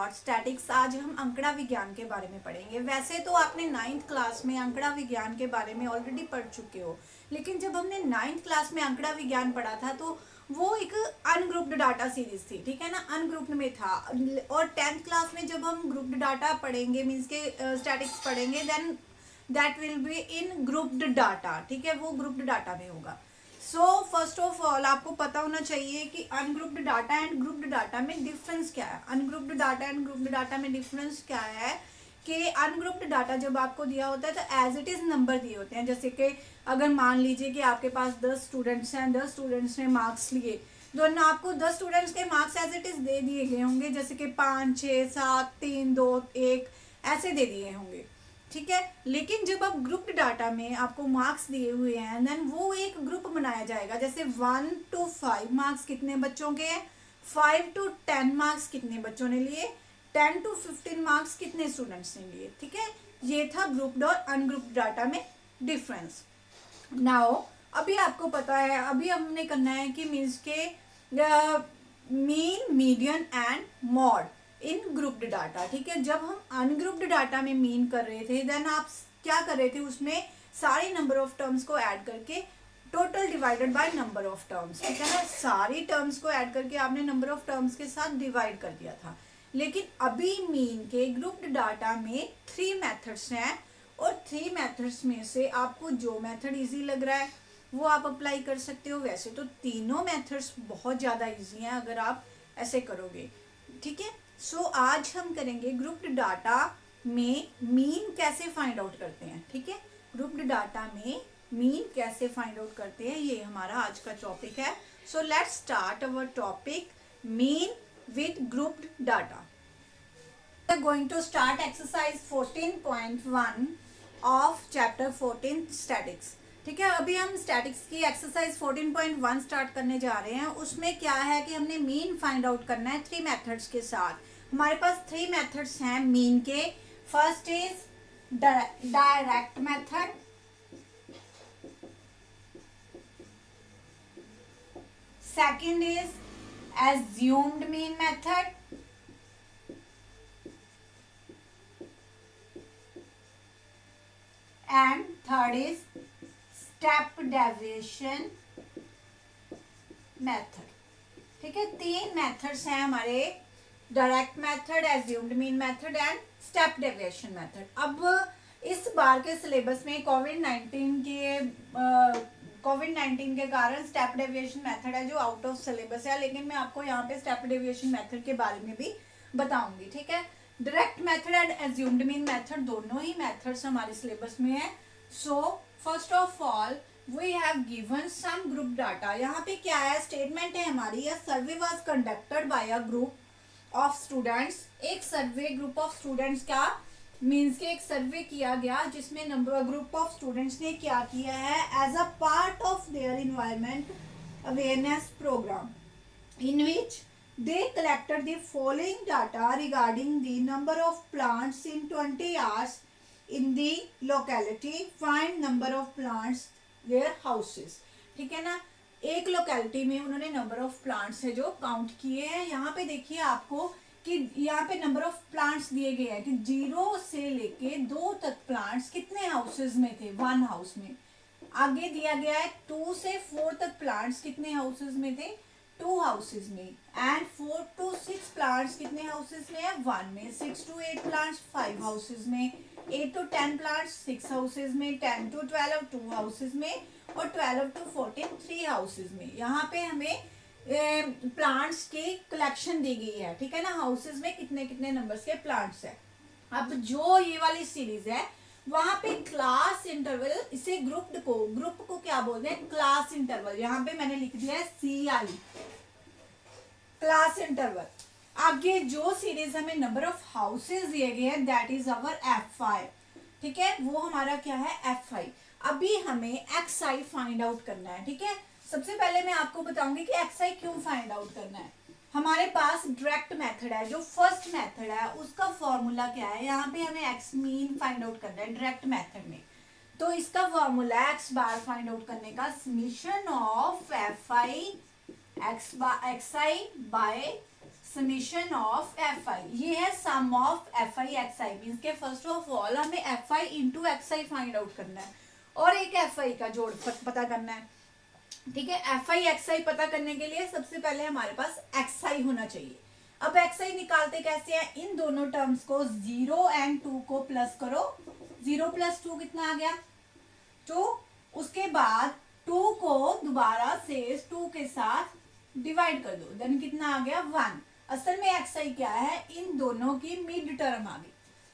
About statics. आज हम अंकड़ा विज्ञान के बारे में पढ़ेंगे। वैसे तो आपने 9th क्लास में अंकड़ा विज्ञान के बारे में ऑलरेडी पढ़ चुके हो, लेकिन जब हमने 9th क्लास में अंकड़ा विज्ञान पढ़ा था तो वो एक अनग्रुप्ड डाटा सीरीज थी, ठीक है ना, अनग्रुप्ड में था। और 10th क्लास में जब हम ग्रुप्ड डाटा पढ़ेंगे, मीन्स के स्टैटिक्स पढ़ेंगे, then that will be in grouped data, ठीक है, वो ग्रुप्ड डाटा में होगा। सो फर्स्ट ऑफ ऑल आपको पता होना चाहिए कि ungrouped data and grouped data में डिफरेंस क्या है। Ungrouped data and grouped data में डिफरेंस क्या है कि अनग्रुप्ड डाटा जब आपको दिया होता है तो एज इट इज नंबर दिए होते हैं। जैसे कि अगर मान लीजिए कि आपके पास 10 स्टूडेंट्स हैं, 10 स्टूडेंट्स ने मार्क्स लिए, तो आपको 10 स्टूडेंट्स के मार्क्स एज इट इज दे दिए गए होंगे, जैसे कि 5, 6, 7, 3, 2, 1 ऐसे दे दिए होंगे, ठीक है। लेकिन जब आप ग्रुप्ड डाटा में आपको मार्क्स दिए हुए हैं, देन वो एक ग्रुप बनाया जाएगा। जैसे 1 to 5 मार्क्स कितने बच्चों के, 5 to 10 मार्क्स कितने बच्चों ने लिए, 10 to 15 मार्क्स कितने स्टूडेंट्स ने लिए, ठीक है। ये था ग्रुप्ड और अनग्रुप्ड डाटा में डिफरेंस। नाउ अभी आपको पता है, अभी हमने करना है कि मीन्स के mean, median and mod in grouped data, ठीक है। जब हम अनग्रुप्ड डाटा में मीन कर रहे थे, देन आप क्या कर रहे थे, उसमें सारी नंबर ऑफ टर्म्स को ऐड करके total divided by number of terms, ठीक है ना, सारी टर्म्स को ऐड करके आपने नंबर ऑफ टर्म्स के साथ डिवाइड कर दिया था। लेकिन अभी मीन के ग्रुप्ड डाटा में 3 मेथड्स हैं, और 3 मेथड्स में से आपको जो मेथड इजी लग रहा है वो आप अप्लाई कर सकते हो। वैसे तो तीनों मेथड्स बहुत ज़्यादा इजी हैं अगर आप ऐसे करोगे, ठीक है। सो आज हम करेंगे ग्रुप्ड डाटा में मीन कैसे फाइंड आउट करते हैं, ठीक है। ग्रुप्ड डाटा में मीन कैसे फाइंड आउट करते हैं, ये हमारा आज का टॉपिक है। So let's start our topic mean with grouped data. We are going to start exercise 14.1 of chapter 14 statics, ठीक है। अभी हम स्टैटिक्स की एक्सरसाइज 14.1 स्टार्ट करने जा रहे हैं। उसमें क्या है कि हमने मीन फाइंड आउट करना है 3 मेथड्स के साथ। हमारे पास 3 मेथड्स हैं मीन के। First is direct method, second is assumed mean method, and third is step deviation method, ठीक है। 3 मेथड्स हैं हमारे, direct method, assumed mean method and step deviation method. अब इस बार के सिलेबस में कोविड-19 के कारण स्टेप डेविएशन मेथड है जो आउट ऑफ सिलेबस है, लेकिन मैं आपको यहाँ पे स्टेप डेविएशन मेथड के बारे में भी बताऊंगी, ठीक है। Direct method and assumed mean method दोनों ही मेथड्स हमारे सिलेबस में है। So first of all we have given some group data. यहाँ पे क्या है, स्टेटमेंट है हमारी, a survey was conducted by a group of students. एक सर्वे ग्रुप ऑफ स्टूडेंट्स का मीन्स के एक सर्वे किया गया जिसमें ग्रुप ऑफ स्टूडेंट्स ने क्या किया है, as a part of their environment awareness programme, in which they collected the following data regarding the number of plants in 20 hours in the locality. Find number of plants their houses, ठीक है ना। एक locality में उन्होंने number of plants है जो count किए हैं। यहाँ पे देखिए आपको कि यहाँ पे नंबर ऑफ प्लांट्स दिए गए हैं कि 0 से लेके 2 तक प्लांट्स कितने हाउसेज में थे, 1 हाउस में। आगे दिया गया है 2 से 4 तक प्लांट्स कितने हाउसेज में थे, 2 हाउसेज में। एंड 4 to 6 प्लांट्स कितने हाउसेज में है, 1 में। 6 to 8 प्लांट्स 5 हाउसेज में। 8 to 10 प्लांट्स 6 हाउसेज में। 10 to 12 2 हाउसेज में, और 12 to 14 3 हाउसेज में। यहाँ पे हमें प्लांट्स की कलेक्शन दी गई है, ठीक है ना, हाउसेज में कितने कितने नंबर्स के प्लांट्स है। अब जो ये वाली सीरीज है वहां पे क्लास इंटरवल, इसे ग्रुप को क्या बोलते हैं, क्लास इंटरवल। यहाँ पे मैंने लिख दिया है CI, क्लास इंटरवल। आगे जो सीरीज हमें नंबर ऑफ हाउसेज दिए गए हैं दैट इज अवर FI, ठीक है, वो हमारा क्या है FI। अभी हमें XI फाइंड आउट करना है, ठीक है। सबसे पहले मैं आपको बताऊंगी कि XI क्यों फाइंड आउट करना है। हमारे पास डायरेक्ट मेथड है, जो फर्स्ट मेथड है उसका फॉर्मूला क्या है, यहाँ पे हमें एक्स मीन फाइंड आउट करना है डायरेक्ट मेथड में। तो इसका फॉर्मूला है एक्स बार फाइंड आउट करने का, summation of FI XI by summation of F I, ये है sum of F I x I, means के फर्स्ट ऑफ ऑल हमें F I into X I find out करना है और एक एफ आई का जोड़ पता करना है। ठीक है, एफ आई एक्स आई पता करने के लिए सबसे पहले हमारे पास एक्स आई होना चाहिए। अब एक्स आई निकालते कैसे हैं, इन दोनों टर्म्स को 0 एंड 2 को प्लस करो, 0 प्लस 2 कितना आ गया 2, उसके बाद 2 को दोबारा से 2 के साथ डिवाइड कर दो, देन कितना आ गया 1। असल में एक्स आई क्या है, इन दोनों की मिड टर्म आ गई।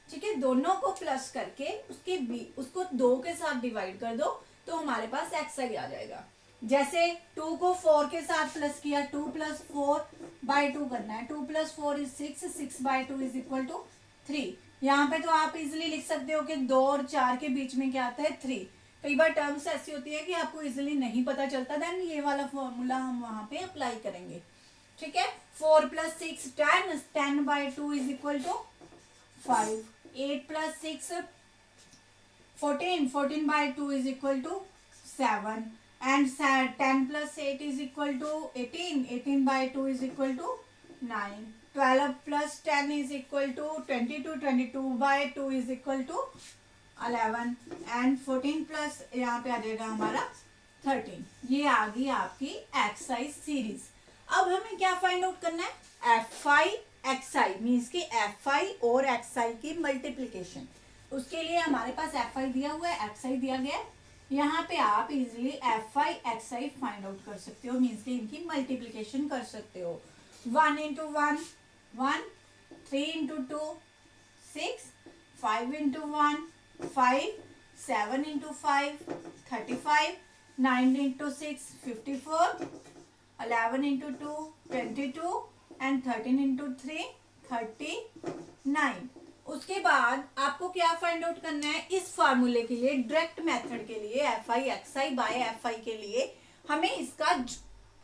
ठीक है, दोनों को प्लस करके उसको 2 के साथ डिवाइड कर दो तो हमारे पास एक्स आई आ जाएगा। जैसे 2 को 4 के साथ प्लस किया, 2 प्लस 4 बाई 2 करना है, 2 plus 4 is 6, 6 by 2 is equal to 3। यहाँ पे तो आप इजिली लिख सकते हो कि 2 और 4 के बीच में क्या आता है 3। कई बार टर्म्स ऐसी होती है कि आपको इजिली नहीं पता चलता, देन ये वाला फॉर्मूला हम वहां पे अप्लाई करेंगे। ठीक है, 4 plus 6 10, 10 by 2 is equal to 5, 8 plus 6 14, 14 by 2 is equal to 7 and 10 plus 8 is equal to 18, 18 by 2 is equal to 9, 12 plus 10 is equal to 22, 22 by 2 is equal to 11 and 14 plus यहाँ पे आ जाएगा हमारा 13। ये आ गई आपकी एक्सरसाइज सीरीज। अब हमें क्या फाइंड आउट करना है, F I x I, means की एफ आई और एक्स आई की मल्टीप्लीकेशन। उसके लिए हमारे पास एफ आई दिया हुआ है, एक्स आई दिया गया है। यहाँ पे आप easily F I x I find out कर सकते हो, मीन्स की इनकी मल्टीप्लीकेशन कर सकते हो। 1 into 1 1, 3 into 2 6, 5 into 1 5, 7 into 5 35, 9 into 6 54, 11 into 2 22 and 13 into 3 39। उसके बाद आपको क्या फाइंड आउट करना है, इस फार्मूले के लिए डायरेक्ट मेथड के लिए F I x I by F I के लिए हमें इसका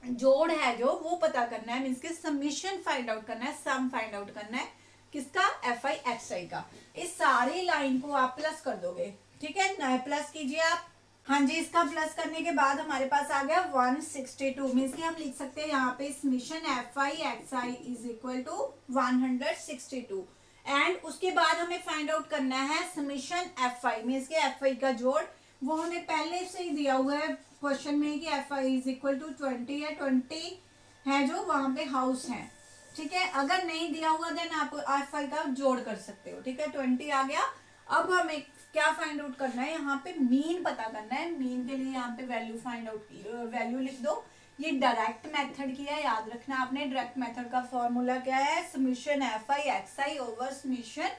जोड़ है जो वो पता करना है, मीन्स के समीशन फाइंड आउट करना है, सम फाइंड आउट करना है किसका, एफ आई एक्स आई का। इस सारी लाइन को आप प्लस कर दोगे। ठीक है, प्लस कीजिए आप। हाँ जी, इसका प्लस करने के बाद हमारे पास आ गया 162, मीन्स की हम लिख सकते हैं यहाँ पे समीशन एफ आई एक्स आई इज इक्वल टू 162 एंड उसके बाद हमें फाइंड आउट करना है समीशन एफ आई, मीन्स के एफ आई का जोड़। वो हमें पहले से ही दिया हुआ है क्वेश्चन में कि F I is equal to 20 है, 20 है जो वहां पे हाउस है। ठीक है, अगर नहीं दिया हुआ देन आप एफ आई का जोड़ कर सकते हो। ठीक है, 20 आ गया। अब हमें क्या फाइंड आउट करना है, यहाँ पे मीन पता करना है। मीन के लिए यहाँ पे वैल्यू फाइंड आउट वैल्यू लिख दो। ये डायरेक्ट मेथड की है, याद रखना आपने। डायरेक्ट मेथड का फॉर्मूला क्या है, summation F I x I over summation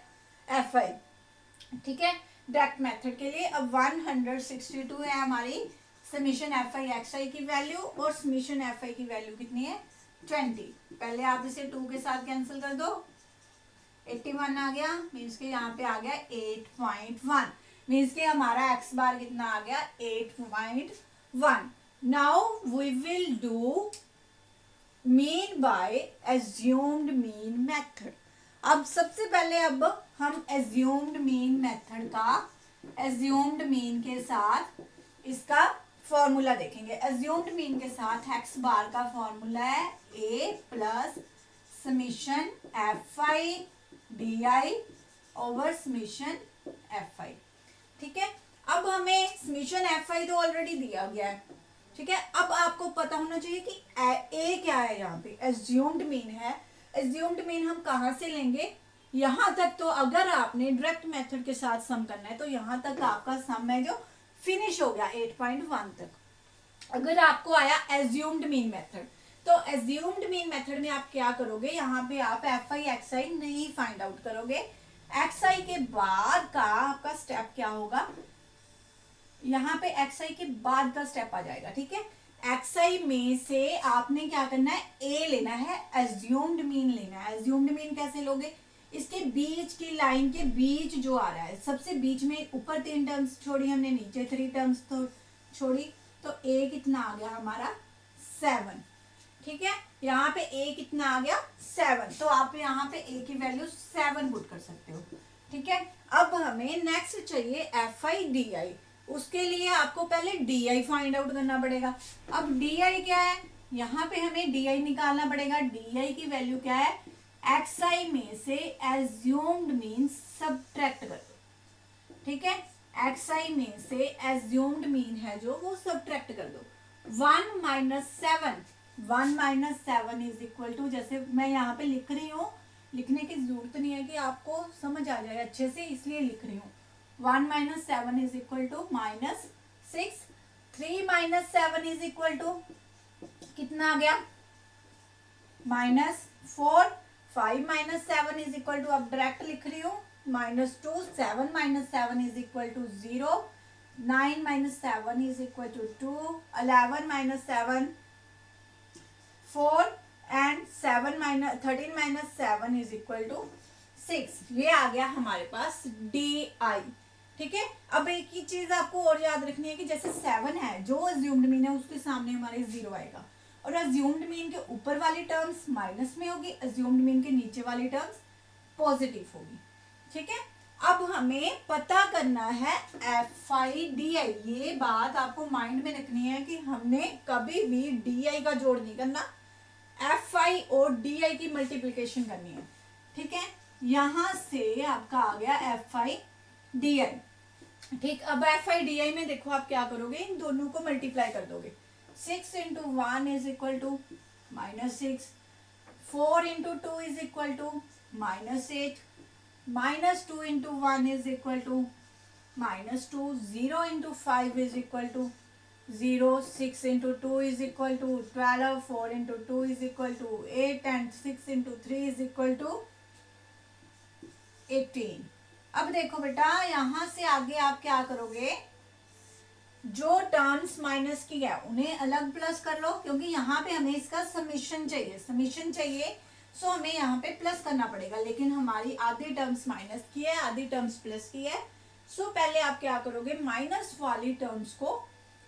F आई। ठीक है, डायरेक्ट मेथड के लिए अब 162 है हमारी समीशन एफ आई एक्स आई की वैल्यू और समीशन एफ आई की वैल्यू कितनी है 20। पहले आप इसे 2 के साथ कैंसिल कर दो, 81 आ गया, मीन्स के यहाँ पे आ गया 8.1, मीन्स के हमारा एक्स बार कितना आ गया 8.1। Now we will do mean by assumed mean method। अब सबसे पहले अब हम assumed mean method का assumed mean के साथ इसका फॉर्मूला देखेंगे। assumed mean के साथ x बार का फॉर्मूला है a plus summation F I D I over summation F आई। ठीक है, अब हमें समीशन एफ आई तो ऑलरेडी दिया गया है। ठीक है, अब आपको पता होना चाहिए कि ए क्या है, यहाँ पे एज्यूम्ड मीन है। एज्यूम्ड मीन हम कहाँ से लेंगे, यहाँ तक तो अगर आपने डायरेक्ट मेथड के साथ सम करना है तो यहाँ तक आपका सम है जो फिनिश हो गया 8.1 तक। अगर आपको आया एज्यूम्ड मीन मेथड तो एज्यूम्ड मीन मेथड में आप क्या करोगे, यहाँ पे आप एफ आई एक्स आई नहीं फाइंड आउट करोगे। एक्स आई के बाद का आपका स्टेप क्या होगा, यहाँ पे एक्स आई के बाद का स्टेप आ जाएगा। ठीक है, एक्स आई में से आपने क्या करना है, ए लेना है, एज्यूम्ड मीन लेना है। एज्यूम्ड मीन कैसे लोगे, इसके बीच की लाइन के बीच जो आ रहा है, सबसे बीच में ऊपर 3 टर्म्स छोड़ी हमने, नीचे 3 टर्म्स तो छोड़ी, तो ए कितना आ गया हमारा 7। ठीक है, यहाँ पे ए कितना आ गया 7, तो आप यहाँ पे ए की वैल्यू 7 पुट कर सकते हो। ठीक है, अब हमें नेक्स्ट चाहिए एफ आई डी आई। उसके लिए आपको पहले डी आई फाइंड आउट करना पड़ेगा। अब डी आई क्या है, यहाँ पे हमें डी आई निकालना पड़ेगा। डी आई की वैल्यू क्या है, एक्स आई में से एज्यूम्ड मीन सब्ट्रैक्ट कर दो, ठीक है। एक्स आई में से एज्यूम्ड मीन है जो, वो सब्ट्रैक्ट कर दो। 1 minus 7, 1 minus 7 is equal to, जैसे मैं यहाँ पे लिख रही हूँ, लिखने की जरूरत नहीं है कि आपको समझ आ जाए अच्छे से, इसलिए लिख रही हूँ। 1 minus 7 is equal to -6। 3 minus 7 is equal to कितना आ गया, -4। 5 माइनस 7 इज इक्वल टू, अब डायरेक्ट लिख रही हूँ, -2। 7 minus 7 is equal to 0। 9 minus 7 is equal to 2। 11 minus 7 4 and 13 minus 7 is equal to 6। ये आ गया हमारे पास डी आई, ठीक है। अब एक ही चीज आपको और याद रखनी है कि जैसे 7 है, जो अज्यूम्ड मीन है उसके सामने हमारे 0 आएगा, और अज्यूम्ड मीन के ऊपर वाली टर्म्स माइनस में होगी, अज्यूम्ड मीन के नीचे वाली टर्म्स पॉजिटिव होगी, ठीक है। अब हमें पता करना है एफ आई डी आई। ये बात आपको माइंड में रखनी है कि हमने कभी भी डी आई का जोड़ नहीं करना, एफ आई और डी आई की मल्टीप्लीकेशन करनी है, ठीक है। यहां से आपका आ गया एफ आई डी आई, ठीक। अब एफ आई डी आई में देखो आप क्या करोगे, इन दोनों को मल्टीप्लाई कर दोगे। 6 into 1 is equal to -6, 4 into 2 is equal to -8, -2 into 1 is equal to -2, 0 into 5 is equal to 0, 6 into 2 is equal to 12, 4 into 2 is equal to 8 and 6 into 3 is equal to 18। अब देखो बेटा, यहां से आगे आप क्या करोगे, जो टर्म्स माइनस की है उन्हें अलग प्लस कर लो, क्योंकि यहाँ पे हमें इसका समीशन चाहिए, सो हमें यहाँ पे प्लस करना पड़ेगा। लेकिन हमारी आधी टर्म्स माइनस की है, आधी टर्म्स प्लस की है, सो पहले आप क्या करोगे, माइनस वाली टर्म्स को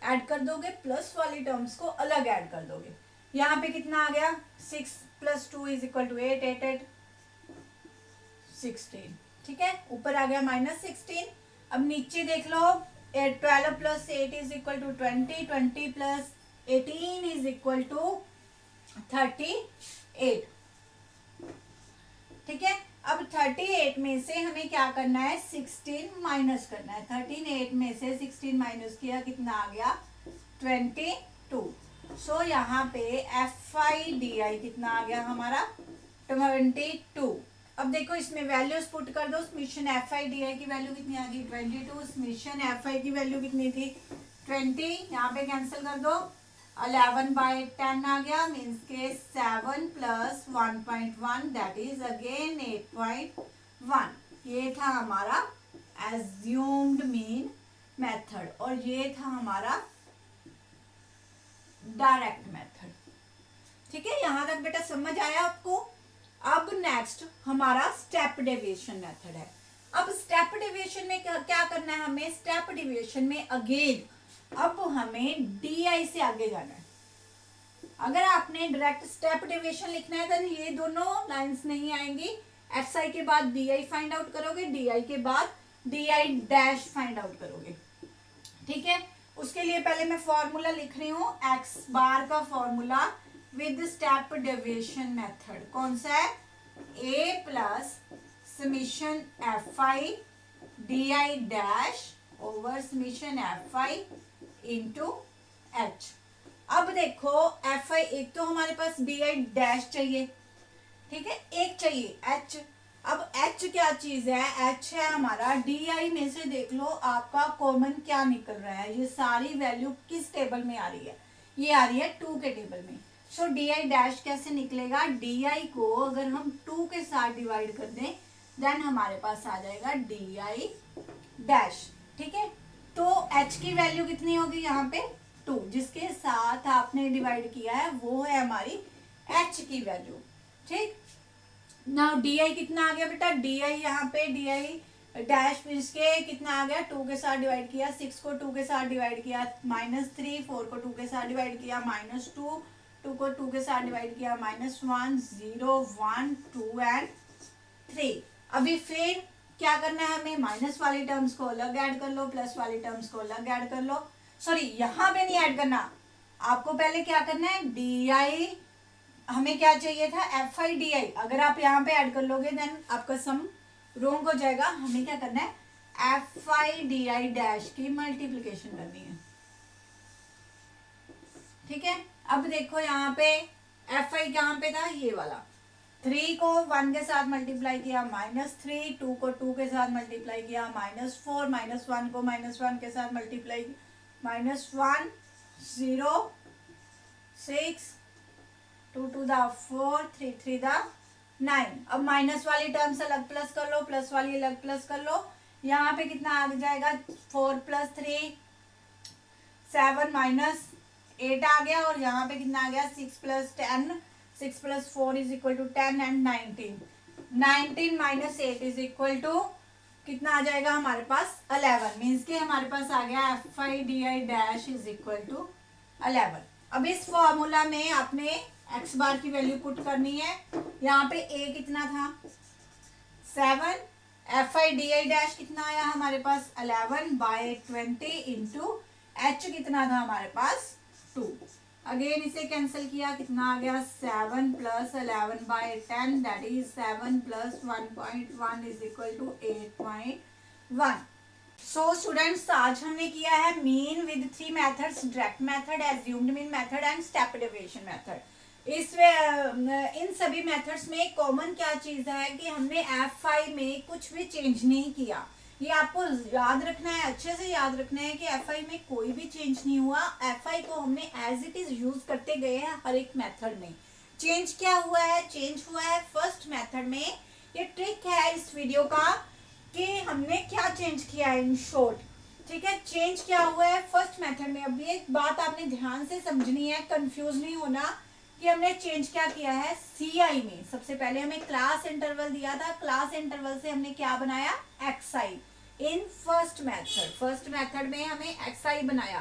ऐड कर दोगे, प्लस वाली टर्म्स को अलग ऐड कर दोगे। यहाँ पे कितना आ गया, 6 + 2 इज इक्वल टू 8, 8 8 16, ठीक है। ऊपर आ गया -16। अब नीचे देख लो, 12 + 8 is equal to 20, 20 + 18 is equal to 38, ठीक है। अब 38 में से हमें क्या करना है, 16 माइनस करना है। 38 में से 16 माइनस किया, कितना आ गया, 22। सो यहाँ पे एफ आई डी आई कितना आ गया हमारा, 22। अब देखो इसमें वैल्यूज पुट कर दो, समीशन एफ आई डी आई की वैल्यू कितनी आ गई, 22। समीशन एफ आई की वैल्यू कितनी थी, 20। यहाँ पे कैंसिल कर दो, 11/10 आ गया, मीन्स के 7 + 1.1 दैट इज अगेन 8.1। ये था हमारा एज्यूम्ड मीन मेथड, और ये था हमारा डायरेक्ट मेथड, ठीक है। यहां तक बेटा समझ आया आपको। अब नेक्स्ट हमारा स्टेप डेविएशन मेथड है। अब स्टेप डेविएशन में क्या करना है हमें, स्टेप डेविएशन में अगेन अब हमें डी आई से आगे जाना है। अगर आपने डायरेक्ट स्टेप डेविएशन लिखना है तो ये दोनों लाइंस नहीं आएंगी, एफ आई के बाद डी आई फाइंड आउट करोगे, डी आई के बाद D I dash find out करोगे, ठीक है। उसके लिए पहले मैं फॉर्मूला लिख रही हूँ, एक्स बार का formula with step deviation method कौन सा है, A plus summation F I D I dash over summation F I into H. अब देखो एफ आई, एक तो हमारे पास डी आई डैश चाहिए, ठीक है, एक चाहिए एच। अब एच क्या चीज है, एच है हमारा डी आई में से देख लो आपका कॉमन क्या निकल रहा है, ये सारी वैल्यू किस टेबल में आ रही है, ये आ रही है 2 के टेबल में। सो डी आई डैश कैसे निकलेगा, डी आई को अगर हम 2 के साथ डिवाइड कर दें देन हमारे पास आ जाएगा डी आई डैश, ठीक है। तो h की वैल्यू कितनी होगी यहाँ पे 2, जिसके साथ आपने डिवाइड किया है वो है हमारी h की वैल्यू, ठीक। नाउ डी आई कितना आ गया बेटा, डी आई यहाँ पे डी आई डैश इसके कितना आ गया, 2 के साथ डिवाइड किया, 6 को 2 के साथ डिवाइड किया, -3, 4 को 2 के साथ डिवाइड किया, -2, 2 को 2 के साथ डिवाइड किया, -1, 0, 1, 2 एंड 3। अभी फिर क्या करना है हमें, माइनस वाली टर्म्स को अलग ऐड कर लो, प्लस वाली टर्म्स को अलग ऐड कर लो, सॉरी यहाँ पे नहीं ऐड करना, आपको पहले क्या करना है, डी आई, हमें क्या चाहिए था, एफ आई डी आई। अगर आप यहाँ पे ऐड कर लोगे देन आपका सम रॉन्ग हो जाएगा। हमें क्या करना है, F I D I dash की मल्टीप्लीकेशन करनी है, ठीक है। अब देखो यहाँ पे एफ आई कहाँ पे था, ये वाला, 3 को 1 के साथ मल्टीप्लाई किया -3, 2 को 2 के साथ मल्टीप्लाई किया -4, -1 को -1 के साथ मल्टीप्लाई -1, 0, 6, 2 2 दा 4, 3 3 दा 9। अब माइनस वाली टर्म्स अलग प्लस कर लो, प्लस वाली अलग प्लस कर लो। यहाँ पे कितना आ जाएगा, 4 + 3 7 -8 आ गया, और यहाँ पे कितना आ गया, 6 + 10, 6 + 4 = 10 एंड 19। 19 - 8 = कितना आ जाएगा हमारे पास, 11। मीन्स के हमारे पास आ गया F I D I dash = 11। अब इस फॉर्मूला में आपने एक्स बार की वैल्यू पुट करनी है। यहाँ पे ए कितना था, 7, F I D I dash कितना आया हमारे पास, 11/20 इंटू एच कितना था हमारे पास, 2। अगेन इसे कैंसिल किया, कितना आ गया, 7 + 11/10 दैट इज 7 + 1.1 = 8.1। सो स्टूडेंट्स, आज हमने किया है mean with 3 methods, direct method, assumed mean method and step deviation method. इन सभी मेथड्स में कॉमन क्या चीज है कि हमने एफ आई में कुछ भी चेंज नहीं किया। ये आपको याद रखना है, अच्छे से याद रखना है कि एफ आई में कोई भी चेंज नहीं हुआ। एफ आई को हमने एज इट इज यूज करते गए हैं हर एक मेथड में। चेंज क्या हुआ है, चेंज हुआ है फर्स्ट मेथड में। ये ट्रिक है इस वीडियो का कि हमने क्या चेंज किया है इन शॉर्ट, ठीक है। चेंज क्या हुआ है फर्स्ट मेथड में। अब ये बात आपने ध्यान से समझनी है, कंफ्यूज नहीं होना कि हमने चेंज क्या किया है। सी आई में सबसे पहले हमें क्लास इंटरवल दिया था, क्लास इंटरवल से हमने क्या बनाया, x I. In first method में हमने एक्स आई बनाया।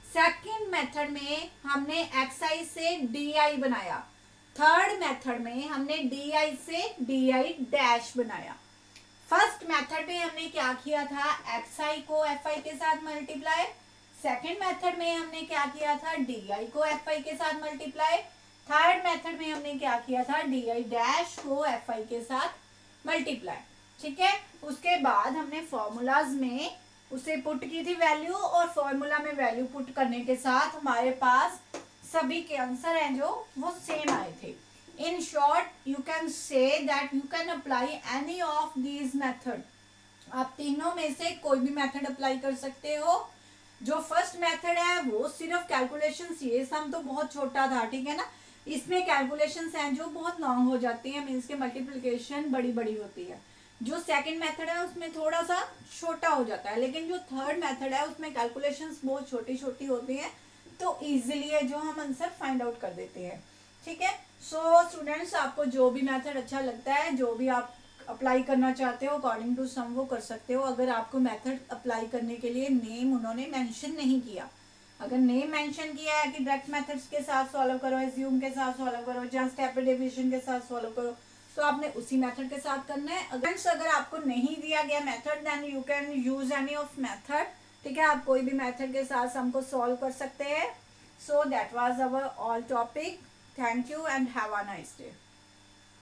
सेकंड मेथड में हमने एक्स आई से डी आई बनाया। थर्ड मेथड में हमने डी आई से डी आई डैश बनाया। फर्स्ट मेथड में हमने क्या किया था, एक्स आई को एफ आई के साथ मल्टीप्लाई। सेकंड मेथड में हमने क्या किया था, डी आई को एफ आई के साथ मल्टीप्लाई। थर्ड मेथड में हमने क्या किया था, डी आई डैश को एफ आई के साथ मल्टीप्लाई, ठीक है। उसके बाद हमने फॉर्मूलाज में उसे पुट की थी वैल्यू, और फॉर्मूला में वैल्यू पुट करने के साथ हमारे पास सभी के आंसर हैं जो वो सेम आए थे। In short you can say that you can apply any of these method. आप तीनों में से कोई भी मेथड अप्लाई कर सकते हो। जो फर्स्ट मेथड है वो सिर्फ कैलकुलेशंस, ये सम तो बहुत छोटा था, ठीक है ना। इसमें कैलकुलेशंस हैं जो बहुत लॉन्ग हो जाती हैं, मीन्स के मल्टीप्लिकेशन बड़ी बड़ी होती है। जो सेकंड मेथड है उसमें थोड़ा सा छोटा हो जाता है, लेकिन जो थर्ड मेथड है उसमें कैलकुलेशंस बहुत छोटी छोटी होती हैं, तो इजीली है जो हम आंसर फाइंड आउट कर देते हैं, ठीक है। सो स्टूडेंट्स, आपको जो भी मेथड अच्छा लगता है, जो भी आप अप्लाई करना चाहते हो अकॉर्डिंग टू सम, वो कर सकते हो। अगर आपको मेथड अप्लाई करने के लिए नेम उन्होंने मेंशन नहीं किया, अगर नेम मेंशन किया है कि डायरेक्ट मेथड्स के साथ सॉल्व करो, एज्यूम के साथ सॉल्व करो, या स्टेप डेविएशन के साथ सॉल्व करो, तो आपने उसी मेथड के साथ करना है। अगर आपको नहीं दिया गया method then you can use any of method, ठीक है। आप कोई भी मेथड के साथ सम को सॉल्व कर सकते हैं। So that was our all topic. Thank you and have a nice day.